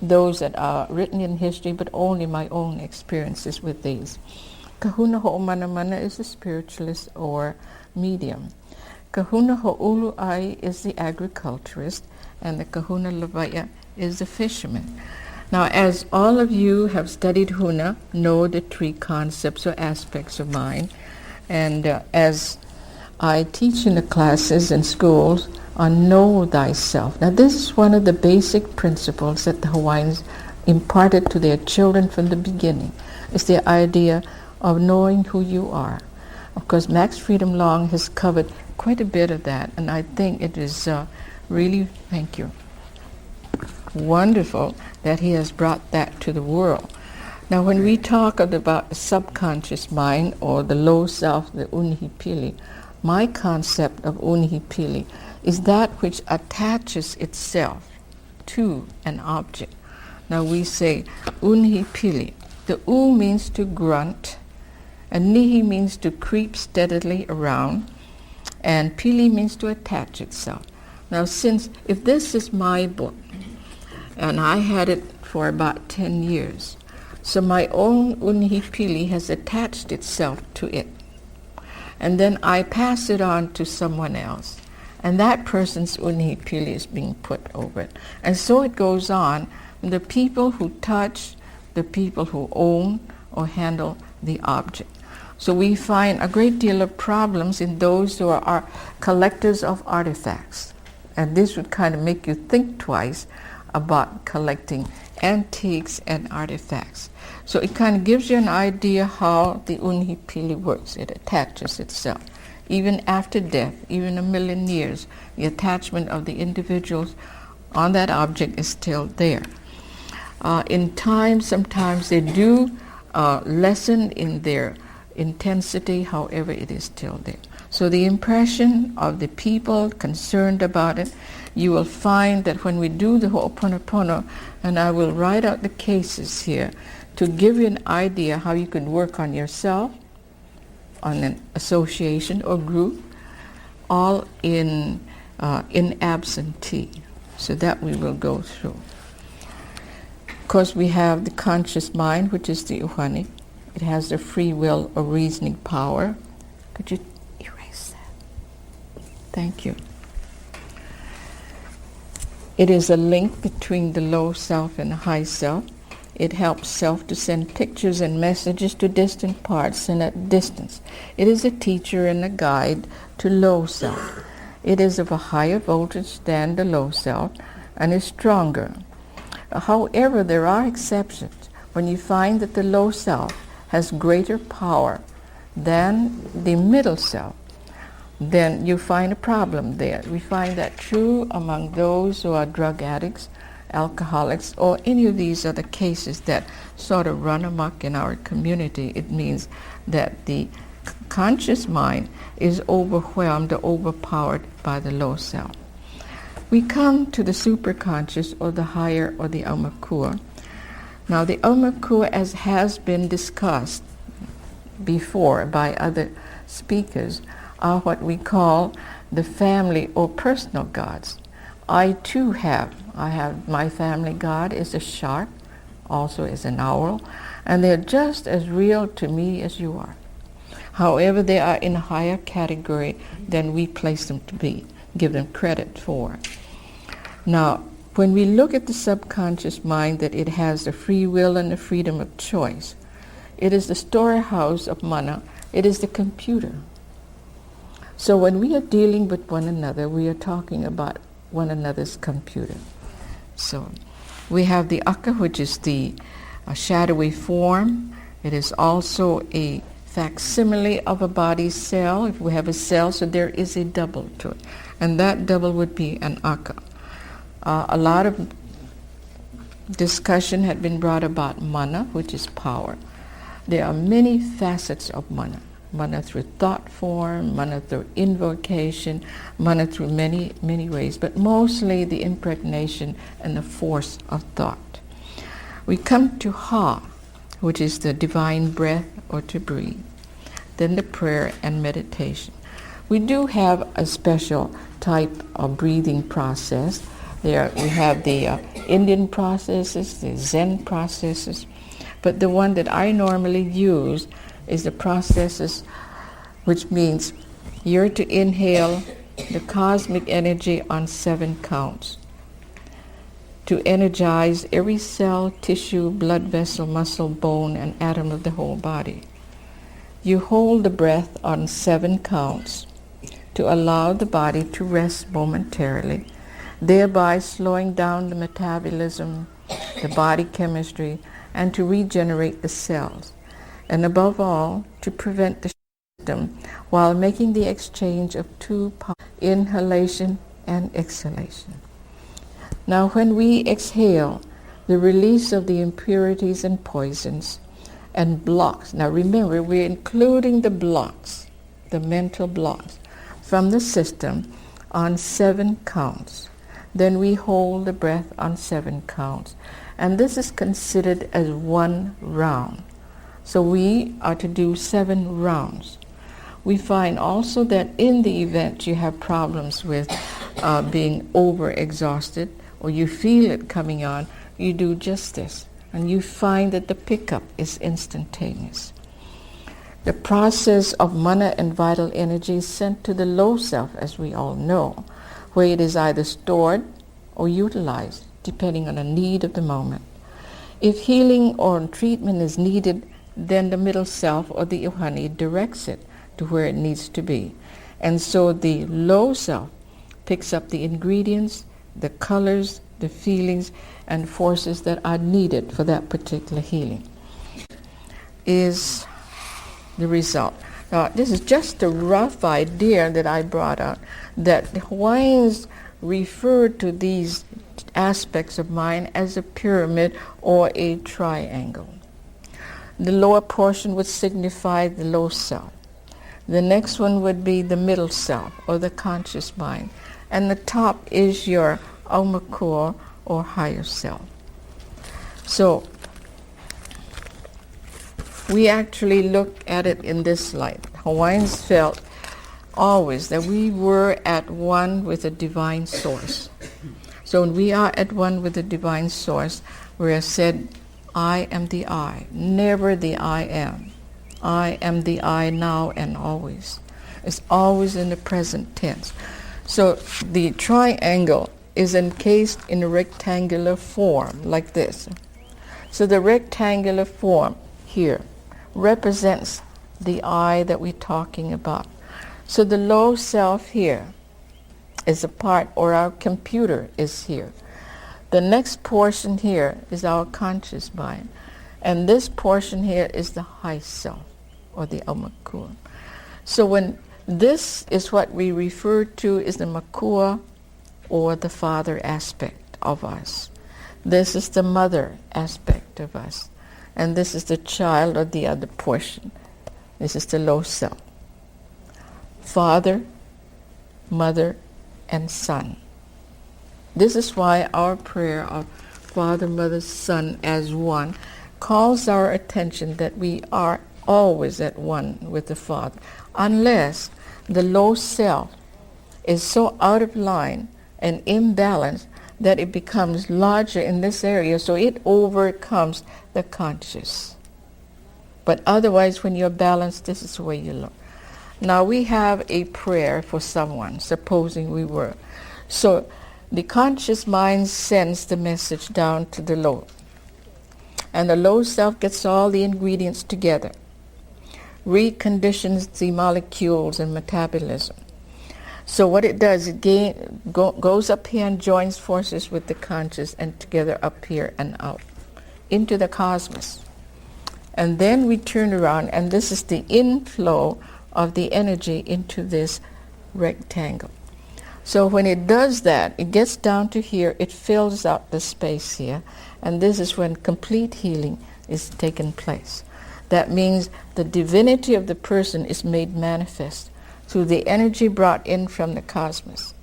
those that are written in history, but only my own experiences with these. Kahuna ho'omanamana is the spiritualist or medium. Kahuna ho'ulu'ai is the agriculturist, and the kahuna lawai'a is the fisherman. Now, as all of you have studied Huna, know the three concepts or aspects of mind, and as I teach in the classes and schools on know thyself. Now, this is one of the basic principles that the Hawaiians imparted to their children from the beginning. It's the idea of knowing who you are. Of course, Max Freedom Long has covered quite a bit of that, and I think it is really, thank you, wonderful that he has brought that to the world. Now, when we talk about the subconscious mind or the low self, the Unihipili, my concept of Unihipili is that which attaches itself to an object. Now we say Unihipili. The U means to grunt, and Nihi means to creep steadily around, and Pili means to attach itself. Now if this is my book, and I had it for about 10 years, so my own Unihipili has attached itself to it. And then I pass it on to someone else. And that person's Unihipili is being put over it. And so it goes on. The people who touch, the people who own or handle the object. So we find a great deal of problems in those who are collectors of artifacts. And this would kind of make you think twice about collecting antiques and artifacts. So it kind of gives you an idea how the Unihipili works. It attaches itself. Even after death, even 1,000,000 years, the attachment of the individuals on that object is still there. In time, sometimes they do lessen in their intensity, however, it is still there. So the impression of the people concerned about it, you will find that when we do the Ho'oponopono, and I will write out the cases here to give you an idea how you could work on yourself, on an association or group, all in absentee. So that we will go through. Of course, we have the conscious mind, which is the Uhane. It has the free will or reasoning power. Could you erase that? Thank you. It is a link between the low self and the high self. It helps self to send pictures and messages to distant parts and at distance. It is a teacher and a guide to low self. It is of a higher voltage than the low self and is stronger. However, there are exceptions. When you find that the low self has greater power than the middle self, then you find a problem there. We find that true among those who are drug addicts, alcoholics, or any of these other cases that sort of run amok in our community. It means that the conscious mind is overwhelmed or overpowered by the low self. We come to the superconscious or the higher or the Aumakua. Now the Aumakua, as has been discussed before by other speakers, are what we call the family or personal gods. I too have my family god is a shark, also is an owl, and they're just as real to me as you are. However, they are in a higher category than we place them to be, give them credit for. Now, when we look at the subconscious mind, that it has the free will and the freedom of choice, it is the storehouse of mana, it is the computer. So when we are dealing with one another, we are talking about one another's computer. So we have the Akka, which is the shadowy form. It is also a facsimile of a body cell. If we have a cell, so there is a double to it. And that double would be an Akka. A lot of discussion had been brought about mana, which is power. There are many facets of mana. Mana through thought form, mana through invocation, mana through many, many ways, but mostly the impregnation and the force of thought. We come to Ha, which is the divine breath or to breathe, then the prayer and meditation. We do have a special type of breathing process We have the Indian processes, the Zen processes, but the one that I normally use is the processes, which means you're to inhale the cosmic energy on 7 counts to energize every cell, tissue, blood vessel, muscle, bone, and atom of the whole body. You hold the breath on 7 counts to allow the body to rest momentarily, thereby slowing down the metabolism, the body chemistry, and to regenerate the cells, and above all, to prevent the system while making the exchange of 2 inhalation and exhalation. Now, when we exhale, the release of the impurities and poisons and blocks. Now remember, we're including the blocks, the mental blocks, from the system on 7 counts. Then we hold the breath on 7 counts. And this is considered as 1 round. So we are to do 7 rounds. We find also that in the event you have problems with being over-exhausted, or you feel it coming on, you do just this. And you find that the pickup is instantaneous. The process of mana and vital energy is sent to the low self, as we all know, where it is either stored or utilized, depending on the need of the moment. If healing or treatment is needed, then the middle self or the Uhane directs it to where it needs to be. And so the low self picks up the ingredients, the colors, the feelings, and forces that are needed for that particular healing. Is the result. Now, this is just a rough idea that I brought out, that the Hawaiians referred to these aspects of mind as a pyramid or a triangle. The lower portion would signify the low self. The next one would be the middle self, or the conscious mind. And the top is your Aumakua, or higher self. So, we actually look at it in this light. Hawaiians felt always that we were at one with a divine source. So when we are at one with the divine source, we are said, I am the I, never the I am. I am the I now and always. It's always in the present tense. So the triangle is encased in a rectangular form like this. So the rectangular form here represents the I that we're talking about. So the low self here is a part, or our computer is here. The next portion here is our conscious mind. And this portion here is the high self, or the Aumakua. So when this is what we refer to as the Makua, or the father aspect of us. This is the mother aspect of us. And this is the child, or the other portion. This is the low self. Father, mother, and son. This is why our prayer of Father, Mother, Son as one calls our attention that we are always at one with the Father, unless the low self is so out of line and imbalanced that it becomes larger in this area, so it overcomes the conscious. But otherwise, when you're balanced, this is the way you look. Now we have a prayer for someone, supposing we were. So the conscious mind sends the message down to the low. And the low self gets all the ingredients together, reconditions the molecules and metabolism. So what it does, it goes up here and joins forces with the conscious, and together up here and out into the cosmos. And then we turn around, and this is the inflow of the energy into this rectangle. So when it does that, it gets down to here, it fills out the space here, and this is when complete healing is taking place. That means the divinity of the person is made manifest through the energy brought in from the cosmos.